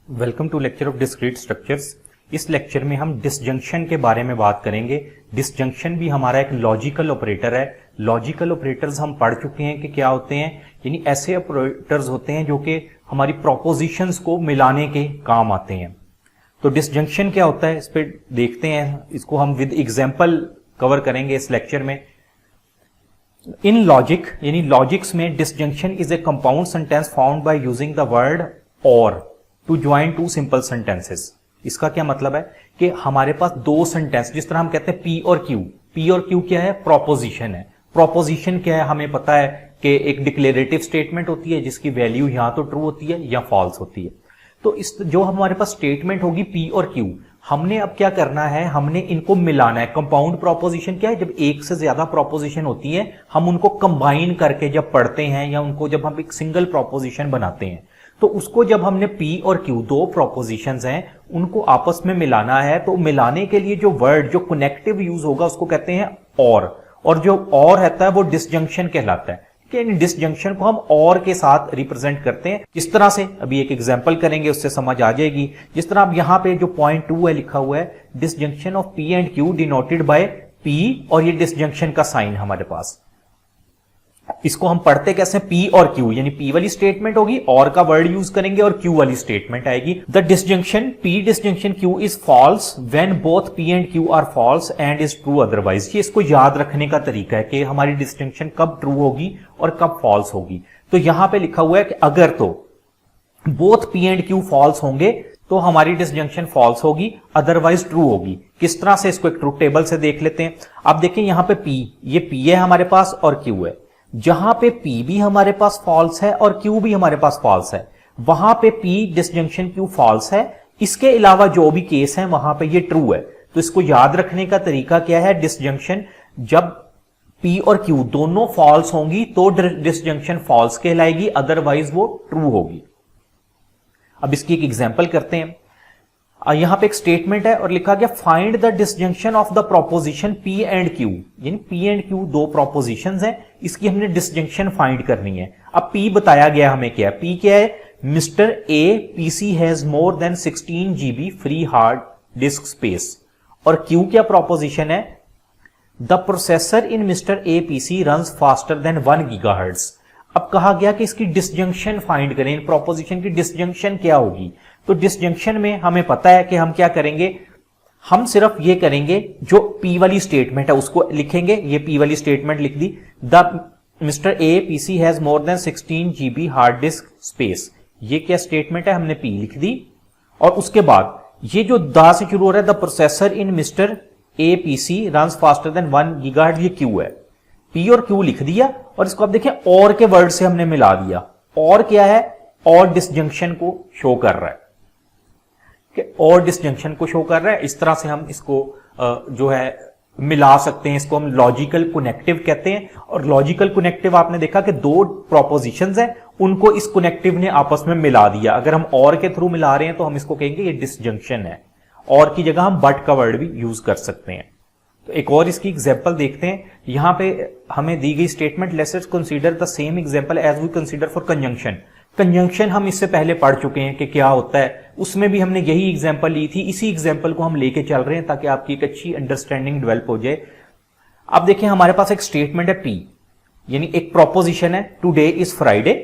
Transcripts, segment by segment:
Welcome to lecture of discrete structures. इस lecture में हम डिसजंक्शन के बारे में बात करेंगे। डिसजंक्शन भी हमारा एक लॉजिकल ऑपरेटर है। लॉजिकल ऑपरेटर्स हम पढ़ चुके हैं कि क्या होते हैं, यानी ऐसे ऑपरेटर्स होते हैं जो कि हमारी प्रोपोजिशंस को मिलाने के काम आते हैं। तो डिसजंक्शन क्या होता है, इस पे देखते हैं। इसको हम विद एग्जांपल कवर करेंगे इस लेक्चर में। इन लॉजिक यानी लॉजिक्स में disjunction is a compound sentence found by using the word or to join two simple sentences. इसका क्या मतलब है कि हमारे पास दो सेंटेंस, जिस तरह हम कहते हैं पी और क्यू। पी और क्यू क्या है? प्रोपोजिशन है। प्रोपोजिशन क्या है? हमें पता है कि एक डिक्लेरेटिव स्टेटमेंट होती है जिसकी वैल्यू या तो ट्रू होती है या फॉल्स होती है। तो इस जो हमारे पास स्टेटमेंट होगी पी और क्यू, हमने अब क्या करना है, हमने इनको मिलाना है। कंपाउंड प्रोपोजिशन क्या है? जब एक से ज्यादा प्रोपोजिशन होती है हम उनको कंबाइन करके जब पढ़ते हैं या उनको जब हम एक सिंगल प्रोपोजिशन बनाते हैं, तो उसको जब हमने पी और क्यू दो प्रोपोजिशंस हैं उनको आपस में मिलाना है। तो मिलाने के लिए जो वर्ड जो कनेक्टिव यूज होगा उसको कहते हैं और जो और रहता है वो डिसजंक्शन कहलाता है। डिसजंक्शन को हम और के साथ रिप्रेजेंट करते हैं। इस तरह से अभी एक एग्जांपल करेंगे, उससे समझ आ जाएगी। जिस तरह अब यहां पे जो पॉइंट 2 है लिखा हुआ है, disjunction of P and Q denoted by P, और ये डिसजंक्शन का साइन हमारे पास। इसको हम पढ़ते कैसे? पी और क्यू, यानी पी वाली स्टेटमेंट होगी, और का वर्ड यूज करेंगे और क्यू वाली स्टेटमेंट आएगी। The disjunction p disjunction q is false when both p and q are false and is true otherwise. ये इसको याद रखने का तरीका है कि हमारी डिसजंक्शन कब ट्रू होगी और कब फॉल्स होगी। तो यहां पे लिखा हुआ है कि अगर तो both p and q false होंगे तो हमारी डिसजंक्शन फॉल्स होगी, अदरवाइज ट्रू होगी। किस तरह से? इसको एक ट्रूथ टेबल से देख लेते हैं। आप देखिए यहां पे पी, ये पी है हमारे पास और क्यू है। जहां पे P भी हमारे पास फॉल्स है और Q भी हमारे पास फॉल्स है, वहां पे P डिसजंक्शन Q फॉल्स है। इसके अलावा जो भी केस है वहां पे ये ट्रू है। तो इसको याद रखने का तरीका क्या है? डिसजंक्शन जब P और Q दोनों फॉल्स होंगी तो डिसजंक्शन फॉल्स कहलाएगी, अदरवाइज वो ट्रू होगी। अब इसकी एक एग्जांपल करते हैं। यहां पे एक स्टेटमेंट है और लिखा गया find the disjunction of the proposition P and Q, यानी P एंड Q दो प्रोपोजिशंस हैं, इसकी हमने डिसजंक्शन फाइंड करनी है। अब P बताया गया हमें क्या है? P क्या है? Mister A PC has more than 16 GB free hard disk space. और Q क्या प्रोपोजिशन है? The processor in mister A PC runs faster than 1 GHz। अब कहा गया कि इसकी डिसजंक्शन फाइंड करें, इन प्रोपोजिशन की डिसजंक्शन क्या होगी। तो डिसजंक्शन में हमें पता है कि हम क्या करेंगे, हम सिर्फ ये करेंगे जो P वाली स्टेटमेंट है उसको लिखेंगे। ये P वाली स्टेटमेंट लिख दी, the mister A PC has more than 16 GB hard disk space. ये क्या स्टेटमेंट है? हमने P लिख दी। और उसके बाद ये जो द से शुरू हो रहा है, the processor in mister A PC runs faster than 1 GHz, ये Q है। P और Q लिख दिया और इसको आप देखें और के वर्ड से हमने मिला दिया। और क्या है? और डिसजंक्शन को शो कर रहा है कि और डिसजंक्शन को शो कर रहा है। इस तरह से हम इसको जो है मिला सकते हैं। इसको हम लॉजिकल कनेक्टिव कहते हैं। और लॉजिकल कनेक्टिव आपने देखा कि दो प्रोपोजिशंस हैं, उनको इस कनेक्टिव ने आपस में मिला दिया। अगर हम और के थ्रू मिला रहे हैं तो हम इसको कहेंगे ये डिसजंक्शन है। और की जगह हम बट का वर्ड भी यूज कर सकते हैं। तो एक और इसकी एग्जांपल देखते हैं। यहां पे हमें दी गई statement, let's consider the same example as we consider for conjunction. Conjunction हम इससे पहले पढ़ चुके हैं कि क्या होता है, उसमें भी हमने यही एग्जांपल ली थी। इसी एग्जांपल को हम लेके चल रहे हैं ताकि आपकी एक अच्छी अंडरस्टैंडिंग डेवलप हो जाए। अब देखिए हमारे पास एक स्टेटमेंट है P, यानी एक प्रोपोजिशन है टुडे इज फ्राइडे,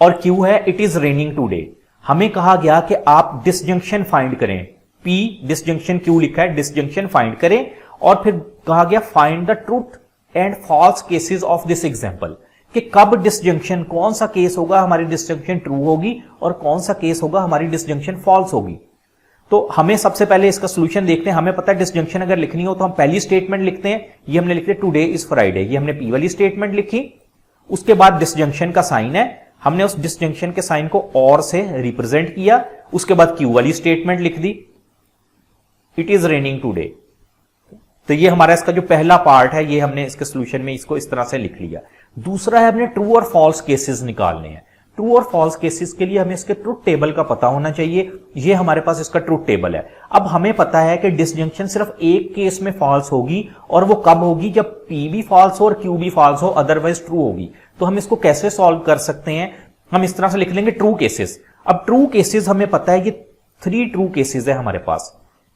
और Q है इट इज रेनिंग टुडे। हमें कहा गया कि आप डिसजंक्शन फाइंड करें। P डिसजंक्शन Q लिखा है, डिसजंक्शन फाइंड करें। और फिर कहा गया find the truth and false cases of this example, कि कब डिसजंक्शन, कौन सा केस होगा हमारी डिसजंक्शन ट्रू होगी और कौन सा केस होगा हमारी डिसजंक्शन फॉल्स होगी। तो हमें सबसे पहले इसका सॉल्यूशन देखते हैं। हमें पता है डिसजंक्शन अगर लिखनी हो तो हम पहली स्टेटमेंट लिखते हैं। ये हमने लिख दिया टुडे इज फ्राइडे, ये हमने P वाली स्टेटमेंट लिखी। उसके बाद डिसजंक्शन का साइन है, हमने उस डिसजंक्शन के साइन को और से रिप्रेजेंट किया। उसके बाद Q वाली स्टेटमेंट लिख दी, इट इज रेनिंग टुडे। तो ये हमारा इसका जो पहला पार्ट है, ये हमने इसके सॉल्यूशन में इसको इस तरह से लिख लिया। दूसरा है हमने ट्रू और फॉल्स केसेस निकालने हैं। ट्रू और फॉल्स केसेस के लिए हमें इसके ट्रूथ टेबल का पता होना चाहिए। ये हमारे पास इसका ट्रूथ टेबल है। अब हमें पता है कि डिसजंक्शन सिर्फ एक केस में फॉल्स होगी, और वो कब होगी? जब P भी फॉल्स हो और Q भी फॉल्स हो, अदरवाइज ट्रू होगी। तो हम इसको कैसे सॉल्व कर सकते हैं? हम इस तरह से लिख लेंगे ट्रू केसेस। अब ट्रू केसेस हमें पता है कि 3 ट्रू केसेस है हमारे पास।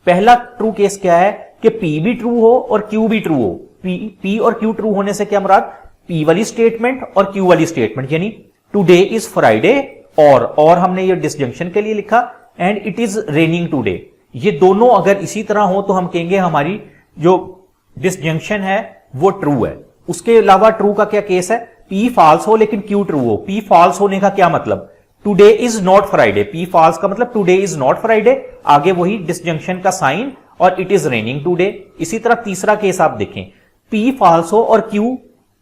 पहला ट्रू केस क्या है कि P भी ट्रू हो और Q भी ट्रू हो। P और Q ट्रू होने से क्या मुराद, P वाली स्टेटमेंट और Q वाली स्टेटमेंट, यानी टुडे इज फ्राइडे और हमने ये डिसजंक्शन के लिए लिखा and it is raining today. ये दोनों अगर इसी तरह हो तो हम कहेंगे हमारी जो डिसजंक्शन है वो ट्रू है। उसके अलावा ट्रू का क्या केस है, P फॉल्स हो लेकिन Q ट्रू हो। P फॉल्स होने का क्या मतलब, today is not Friday. P false का मतलब टुडे इज नॉट फ्राइडे, आगे वही डिसजंक्शन का साइन और इट इज रेनिंग टुडे। इसी तरह तीसरा केस आप देखें, P फॉल्स हो और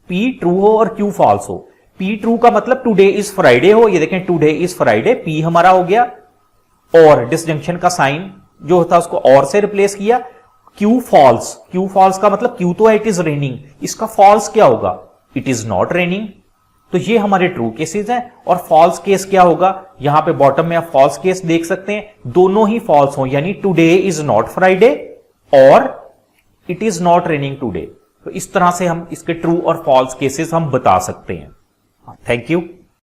P ट्रू हो और Q फॉल्स हो। P ट्रू का मतलब टुडे इज फ्राइडे हो, ये देखें टुडे इज फ्राइडे, P हमारा हो गया और डिसजंक्शन का साइन जो होता है उसको और से रिप्लेस किया। Q फॉल्स का मतलब Q तो है इट इज रेनिंग, इसका फॉल्स क्या होगा, इट इज नॉट रेनिंग। तो ये हमारे ट्रू केसेस हैं। और फॉल्स केस क्या होगा, यहां पे बॉटम में आप फॉल्स केस देख सकते हैं, दोनों ही फॉल्स हो, यानी टुडे इज नॉट फ्राइडे और it is not raining today. तो इस तरह से हम इसके ट्रू और फॉल्स केसेस हम बता सकते हैं। Thank you.